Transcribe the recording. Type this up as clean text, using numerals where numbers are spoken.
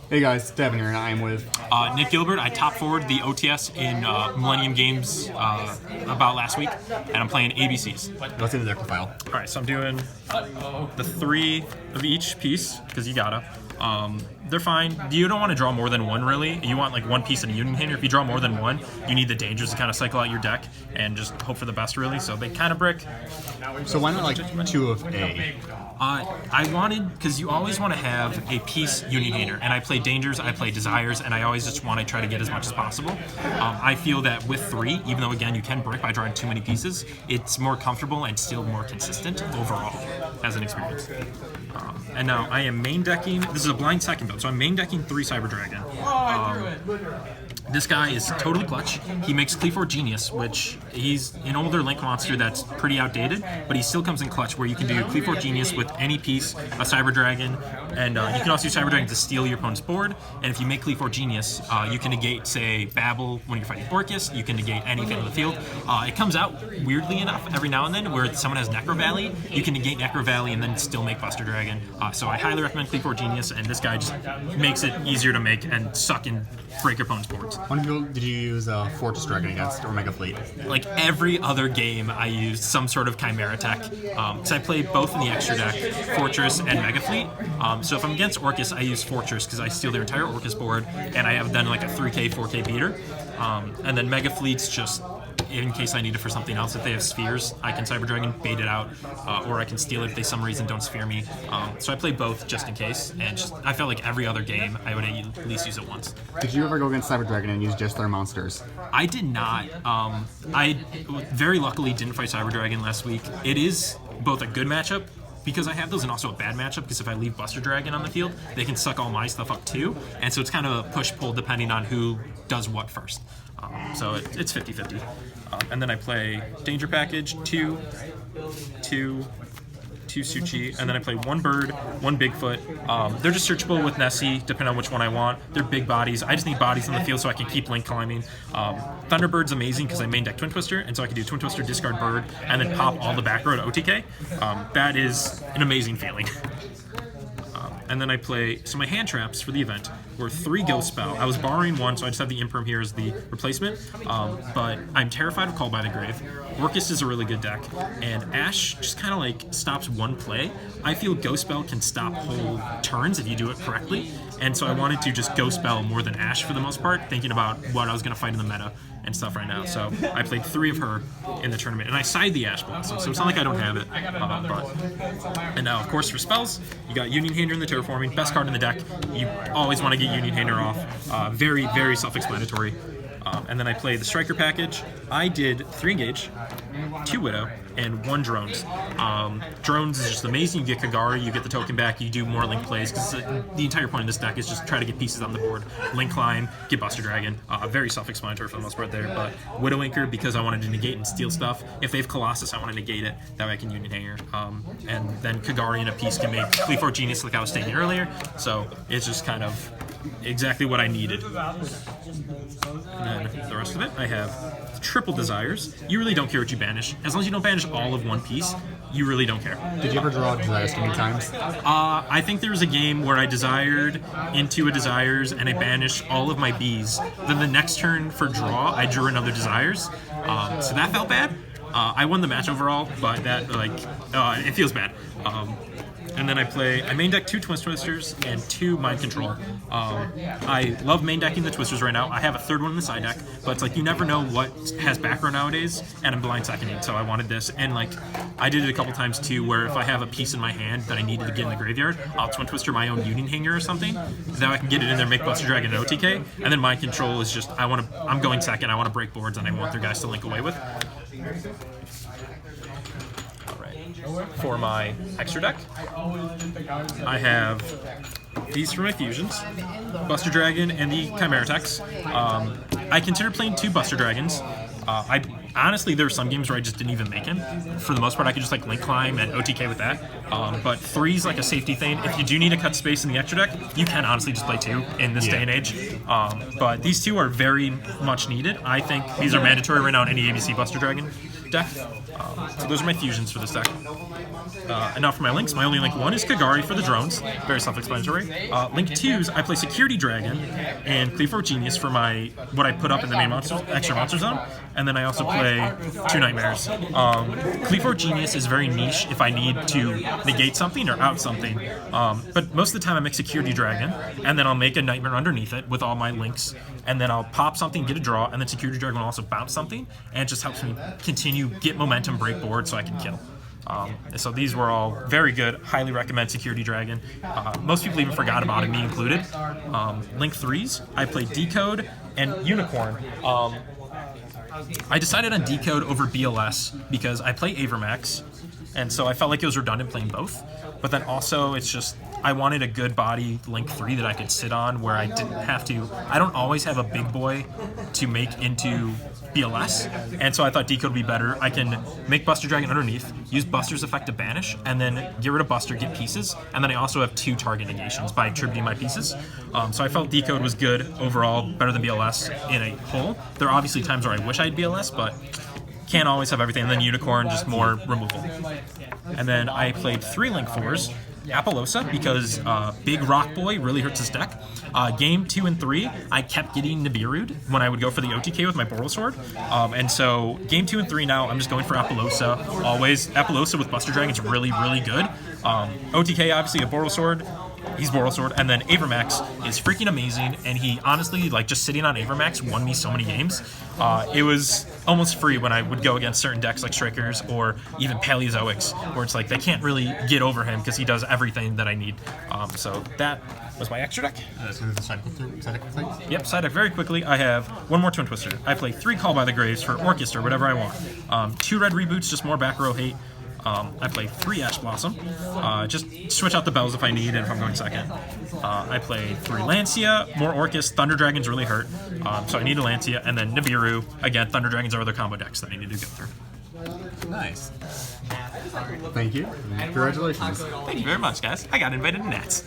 Hey guys, Devin here, and I'm with Nick Gilbert. I top forward the OTS in Millennium Games about last week, and I'm playing ABCs. Let's see the deck file. All right, so I'm doing the 3 of each piece because you gotta. They're fine. You don't want to draw more than one, really. You want like one piece and a Union Hanger. If you draw more than one, you need the dangers to kind of cycle out your deck and just hope for the best, really. So they kind of brick. So why not like 2 of A? I wanted, because you always want to have a piece Union Hanger, and I play Dangers, I play Desires, and I always just want to try to get as much as possible. I feel that with 3, even though again you can brick by drawing too many pieces, it's more comfortable and still more consistent overall as an experience. And now I am main decking, this is a blind second build, so I'm main decking 3 Cyber Dragon. This guy is totally clutch. He makes Cleafor Genius, which he's an older Link monster that's pretty outdated, but he still comes in clutch where you can do Cleafor Genius with any piece, a Cyber Dragon, and you can also use Cyber Dragon to steal your opponent's board, and if you make Cleafor Genius, you can negate, say, Babel when you're fighting Orcus, you can negate anything on the field. It comes out, weirdly enough, every now and then, where someone has Necro Valley, you can negate Necro Valley and then still make Buster Dragon. So I highly recommend Cleafor Genius, and this guy just makes it easier to make and suck and break your opponent's boards. When did you use Fortress Dragon against or Mega Fleet? Like every other game, I used some sort of Chimera tech. Because I play both in the extra deck, Fortress and Mega Fleet. So if I'm against Orcus, I use Fortress because I steal their entire Orcus board, and I have done like a 3K, 4K beater. And then Mega Fleet's just in case I need it for something else. If they have spheres, I can Cyber Dragon, bait it out, or I can steal it if they some reason don't sphere me. So I play both just in case, and just, I felt like every other game I would at least use it once. Did you ever go against Cyber Dragon and use just their monsters? I did not. I very luckily didn't fight Cyber Dragon last week. It is both a good matchup because I have those, and also a bad matchup because if I leave Buster Dragon on the field, they can suck all my stuff up too, and so it's kind of a push-pull depending on who does what first. So it's 50-50. And then I play Danger Package, 2 Suchi, and then I play 1 Bird, 1 Bigfoot. They're just searchable with Nessie, depending on which one I want. They're big bodies. I just need bodies on the field so I can keep link climbing. Thunderbird's amazing because I main deck Twin Twister, and so I can do Twin Twister, discard Bird, and then pop all the back row to OTK. That is an amazing feeling. And then I play, so my hand traps for the event were 3 Ghost Spell. I was borrowing 1, so I just have the Imperm here as the replacement, but I'm terrified of Call by the Grave. Orcus is a really good deck, and Ash just kind of like stops one play. I feel Ghost Spell can stop whole turns if you do it correctly, and so I wanted to just Ghost Spell more than Ash for the most part, thinking about what I was going to fight in the meta and stuff right now. So I played 3 of her in the tournament, and I side the Ash Blossom, so it's not like I don't have it. And now, of course, for spells, you got Union Hanger in the Terraforming, best card in the deck. You always want to get Union Hanger off. Very, very self-explanatory. And then I play the Striker package. I did 3 Engage, 2 Widow, and 1 Drones. Drones is just amazing. You get Kagari, you get the token back, you do more Link plays, because the entire point of this deck is just try to get pieces on the board. Link Climb, get Buster Dragon. Very self-explanatory for the most part there, but Widow Anchor because I wanted to negate and steal stuff. If they have Colossus, I want to negate it. That way I can Union Hanger. And then Kagari in a piece can make Cleafor Genius like I was stating earlier, so it's just kind of exactly what I needed. And then the rest of it, I have triple Desires. You really don't care what you banish. As long as you don't banish all of one piece, you really don't care. Did you ever draw Desires too many times? I think there was a game where I desired into a Desires and I banished all of my Bs. Then the next turn for draw, I drew another Desires. So that felt bad. I won the match overall, but that, it feels bad. And then I main deck 2 Twin Twisters and 2 Mind Control. I love main decking the Twisters right now. I have a 3rd one in the side deck, but it's like you never know what has background nowadays, and I'm blind seconding, so I wanted this. And like, I did it a couple times too, where if I have a piece in my hand that I needed to get in the graveyard, I'll Twin Twister my own Union Hanger or something. Then I can get it in there, make Buster Dragon and OTK, and then Mind Control is just, I'm going second, I want to break boards, and I want their guys to link away with. For my extra deck, I have these for my fusions, Buster Dragon and the Chimera Techs. I considered playing 2 Buster Dragons. Honestly, there were some games where I just didn't even make him. For the most part, I could just like Link Climb and OTK with that. But 3's like a safety thing. If you do need to cut space in the extra deck, you can honestly just play 2 in this day and age. But these 2 are very much needed. I think these are mandatory right now in any ABC Buster Dragon. deck. So those are my fusions for this deck. And now for my links, my only link 1 is Kagari for the drones, very self-explanatory. Link 2s, I play Security Dragon and Cleaver Genius for my what I put up in the main extra monster zone, and then I also play 2 Nightmares. Cleaver Genius is very niche if I need to negate something or out something, but most of the time I make Security Dragon, and then I'll make a Nightmare underneath it with all my links, and then I'll pop something, get a draw, and then Security Dragon will also bounce something, and it just helps me continue, get momentum, break board so I can kill. So these were all very good. Highly recommend Security Dragon. Most people even forgot about it, me included. Link 3s, I played Decode and Unicorn. I decided on Decode over BLS because I play Avermax, and so I felt like it was redundant playing both. But then also, it's just, I wanted a good body Link 3 that I could sit on where I didn't have to. I don't always have a big boy to make into BLS, and so I thought Decode would be better. I can make Buster Dragon underneath, use Buster's effect to banish, and then get rid of Buster, get pieces, and then I also have 2 target negations by attributing my pieces. So I felt Decode was good overall, better than BLS in a whole. There are obviously times where I wish I had BLS, but can't always have everything. And then Unicorn, just more removal. And then I played 3 Link 4s. Appaloosa, because Big Rock Boy really hurts his deck. Game 2 and 3, I kept getting Nibiru'd when I would go for the OTK with my Boral Sword. And so Game 2 and 3 now, I'm just going for Appaloosa. Always. Appaloosa with Buster Dragon is really, really good. OTK, obviously, a Boral Sword. He's Boral Sword. And then Avermax is freaking amazing. And he honestly, like, just sitting on Avermax won me so many games. It was almost free when I would go against certain decks like Strikers or even Paleozoics, where it's like they can't really get over him because he does everything that I need. So that was my extra deck. So the side deck quickly? Yep, side deck very quickly. I have 1 more Twin Twister. I play 3 Call by the Graves for Orchis or whatever I want. 2 red reboots, just more back row hate. I play 3 Ash Blossom, just switch out the bells if I need and if I'm going second. I play 3 Lancia, more Orcus, Thunder Dragons really hurt, so I need a Lancia, and then Nibiru. Again, Thunder Dragons are other combo decks that I need to go through. Nice. Thank you. Congratulations. Thank you very much, guys. I got invited to Nats.